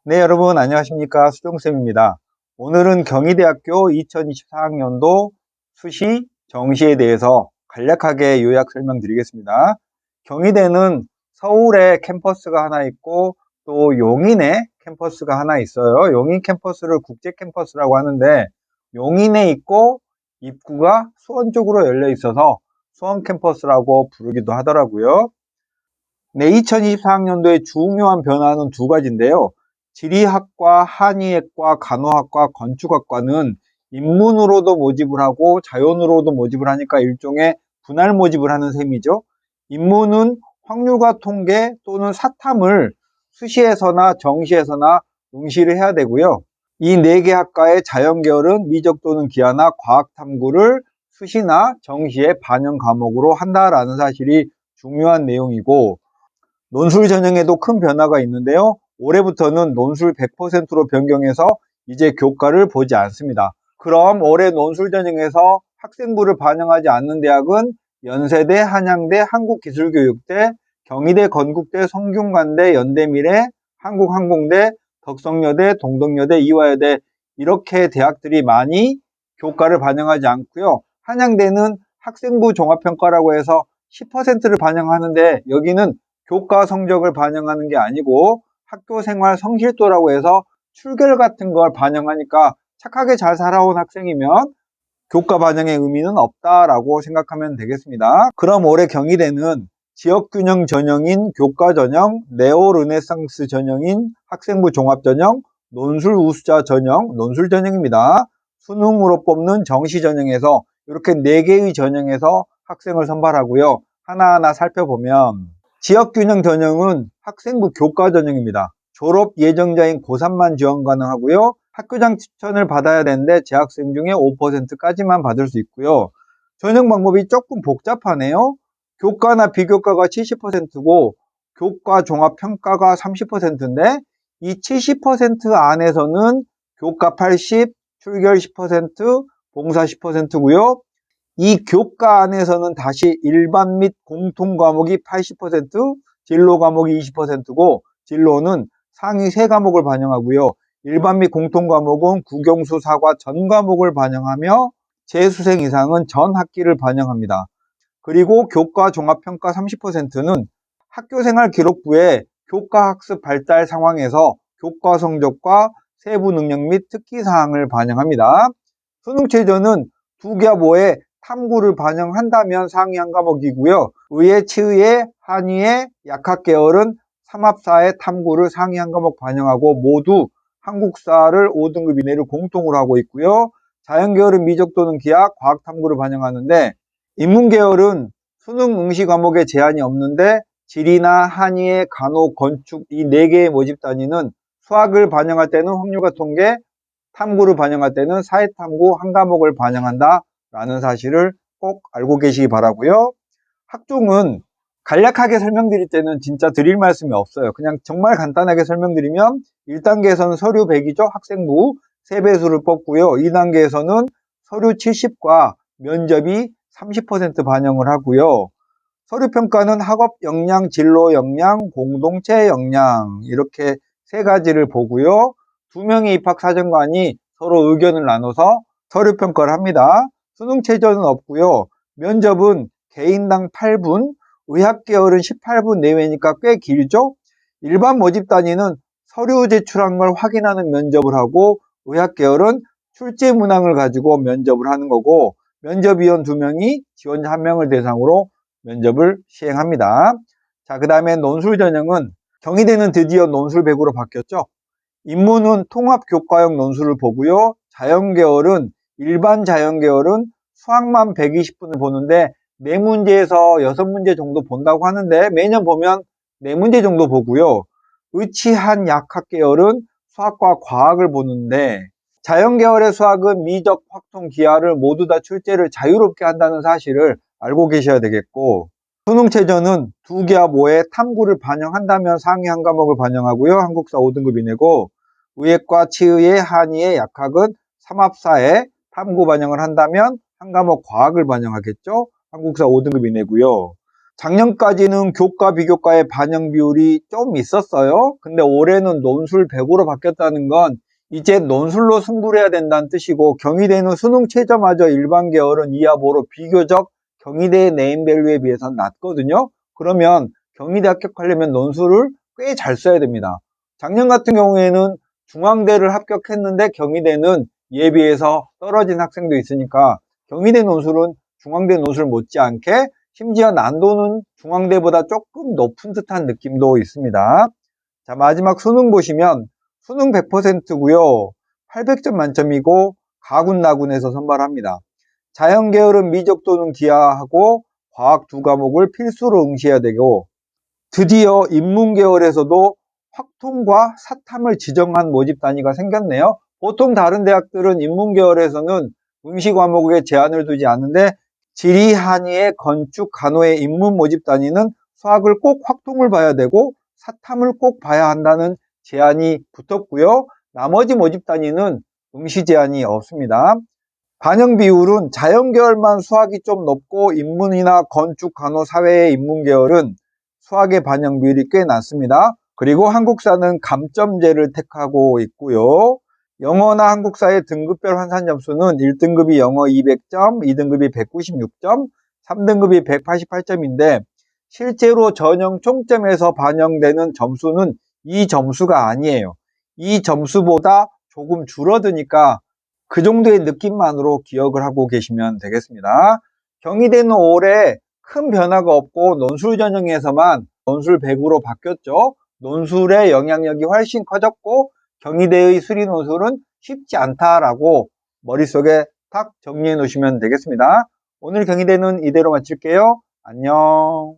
네, 여러분 안녕하십니까? 수종쌤입니다. 오늘은 경희대학교 2024학년도 수시, 정시에 대해서 간략하게 요약 설명드리겠습니다. 경희대는 서울에 캠퍼스가 하나 있고 또 용인에 캠퍼스가 하나 있어요. 용인 캠퍼스를 국제 캠퍼스라고 하는데 용인에 있고 입구가 수원 쪽으로 열려 있어서 수원 캠퍼스라고 부르기도 하더라고요. 네, 2024학년도의 중요한 변화는 두 가지인데요. 지리학과, 한의학과, 간호학과, 건축학과는 인문으로도 모집을 하고 자연으로도 모집을 하니까 일종의 분할 모집을 하는 셈이죠. 인문은 확률과 통계 또는 사탐을 수시에서나 정시에서나 응시를 해야 되고요. 이 네 개 학과의 자연계열은 미적 또는 기하나 과학탐구를 수시나 정시에 반영 과목으로 한다라는 사실이 중요한 내용이고, 논술 전형에도 큰 변화가 있는데요. 올해부터는 논술 100%로 변경해서 이제 교과를 보지 않습니다. 그럼 올해 논술 전형에서 학생부를 반영하지 않는 대학은 연세대, 한양대, 한국기술교육대, 경희대, 건국대, 성균관대, 연대미래, 한국항공대, 덕성여대, 동덕여대, 이화여대 이렇게 대학들이 많이 교과를 반영하지 않고요. 한양대는 학생부 종합평가라고 해서 10%를 반영하는데 여기는 교과 성적을 반영하는 게 아니고 학교 생활 성실도라고 해서 출결 같은 걸 반영하니까 착하게 잘 살아온 학생이면 교과 반영의 의미는 없다라고 생각하면 되겠습니다. 그럼 올해 경희대는 지역균형 전형인 교과 전형, 네오르네상스 전형인 학생부 종합 전형, 논술 우수자 전형, 논술 전형입니다. 수능으로 뽑는 정시 전형에서 이렇게 4개의 전형에서 학생을 선발하고요. 하나하나 살펴보면 지역균형 전형은 학생부 교과 전형입니다. 졸업 예정자인 고3만 지원 가능하고요. 학교장 추천을 받아야 되는데 재학생 중에 5%까지만 받을 수 있고요. 전형 방법이 조금 복잡하네요. 교과나 비교과가 70%고 교과 종합평가가 30%인데 이 70% 안에서는 교과 80, 출결 10%, 봉사 10%고요. 이 교과 안에서는 다시 일반 및 공통 과목이 80%, 진로 과목이 20%고 진로는 상위 3과목을 반영하고요. 일반 및 공통 과목은 국영수, 사과 전 과목을 반영하며 재수생 이상은 전 학기를 반영합니다. 그리고 교과 종합평가 30%는 학교생활 기록부에 교과 학습 발달 상황에서 교과 성적과 세부 능력 및 특기사항을 반영합니다. 수능 최저는 두교보에 탐구를 반영한다면 상위 한 과목이고요. 의예, 치의예, 한의예, 약학계열은 삼합사의 탐구를 상위 한 과목 반영하고 모두 한국사를 5등급 이내로 공통으로 하고 있고요. 자연계열은 미적 또는 기하, 과학탐구를 반영하는데 인문계열은 수능 응시 과목에 제한이 없는데 지리나 한의예, 간호, 건축 이 4개의 모집 단위는 수학을 반영할 때는 확률과 통계, 탐구를 반영할 때는 사회탐구 한 과목을 반영한다 라는 사실을 꼭 알고 계시기 바라고요. 학종은 간략하게 설명드릴 때는 진짜 드릴 말씀이 없어요. 그냥 정말 간단하게 설명드리면 1단계에서는 서류 100이죠. 학생부 3배수를 뽑고요. 2단계에서는 서류 70과 면접이 30% 반영을 하고요. 서류평가는 학업 역량, 진로 역량, 공동체 역량 이렇게 3가지를 보고요. 2명의 입학사정관이 서로 의견을 나눠서 서류평가를 합니다. 수능 최저는 없고요. 면접은 개인당 8분, 의학계열은 18분 내외니까 꽤 길죠? 일반 모집 단위는 서류 제출한 걸 확인하는 면접을 하고 의학계열은 출제 문항을 가지고 면접을 하는 거고 면접위원 2명이 지원자 1명을 대상으로 면접을 시행합니다. 자, 그 다음에 논술 전형은 경희대는 드디어 논술 100으로 바뀌었죠. 인문은 통합교과형 논술을 보고요. 자연계열은 일반 자연계열은 수학만 120분을 보는데 4문제에서 6문제 정도 본다고 하는데 매년 보면 4문제 정도 보고요. 의치한 약학계열은 수학과 과학을 보는데 자연계열의 수학은 미적, 확통, 기하를 모두 다 출제를 자유롭게 한다는 사실을 알고 계셔야 되겠고 수능 최저는 2기하 모에 탐구를 반영한다면 상위 한 과목을 반영하고요. 한국사 5등급 이내고 의예과, 치의예, 한의예, 약학은 삼합사에 탐구 반영을 한다면 한 과목 과학을 반영하겠죠. 한국사 5등급 이내고요. 작년까지는 교과, 비교과의 반영 비율이 좀 있었어요. 근데 올해는 논술 100으로 바뀌었다는 건 이제 논술로 승부를 해야 된다는 뜻이고, 경희대는 수능 최저마저 일반 계열은 이하보로 비교적 경희대의 네임밸류에 비해서는 낮거든요. 그러면 경희대 합격하려면 논술을 꽤 잘 써야 됩니다. 작년 같은 경우에는 중앙대를 합격했는데 경희대는 이에 비해서 떨어진 학생도 있으니까 경희대 논술은 중앙대 논술 못지않게, 심지어 난도는 중앙대보다 조금 높은 듯한 느낌도 있습니다. 자, 마지막 수능 보시면 수능 100%고요. 800점 만점이고 가군나군에서 선발합니다. 자연계열은 미적 또는 기하하고 과학 두 과목을 필수로 응시해야 되고, 드디어 인문계열에서도 확통과 사탐을 지정한 모집 단위가 생겼네요. 보통 다른 대학들은 인문계열에서는 응시 과목에 제한을 두지 않는데, 지리, 한의의 건축, 간호의 인문 모집 단위는 수학을 꼭 확통을 봐야 되고 사탐을 꼭 봐야 한다는 제한이 붙었고요. 나머지 모집 단위는 응시 제한이 없습니다. 반영 비율은 자연계열만 수학이 좀 높고 인문이나 건축, 간호, 사회의 인문계열은 수학의 반영 비율이 꽤 낮습니다. 그리고 한국사는 감점제를 택하고 있고요. 영어나 한국사의 등급별 환산 점수는 1등급이 영어 200점, 2등급이 196점, 3등급이 188점인데 실제로 전형 총점에서 반영되는 점수는 이 점수가 아니에요. 이 점수보다 조금 줄어드니까 그 정도의 느낌만으로 기억을 하고 계시면 되겠습니다. 경희대는 올해 큰 변화가 없고 논술 전형에서만 논술 100으로 바뀌었죠. 논술의 영향력이 훨씬 커졌고 경희대의 수리 논술은 쉽지 않다라고 머릿속에 탁 정리해 놓으시면 되겠습니다. 오늘 경희대는 이대로 마칠게요. 안녕.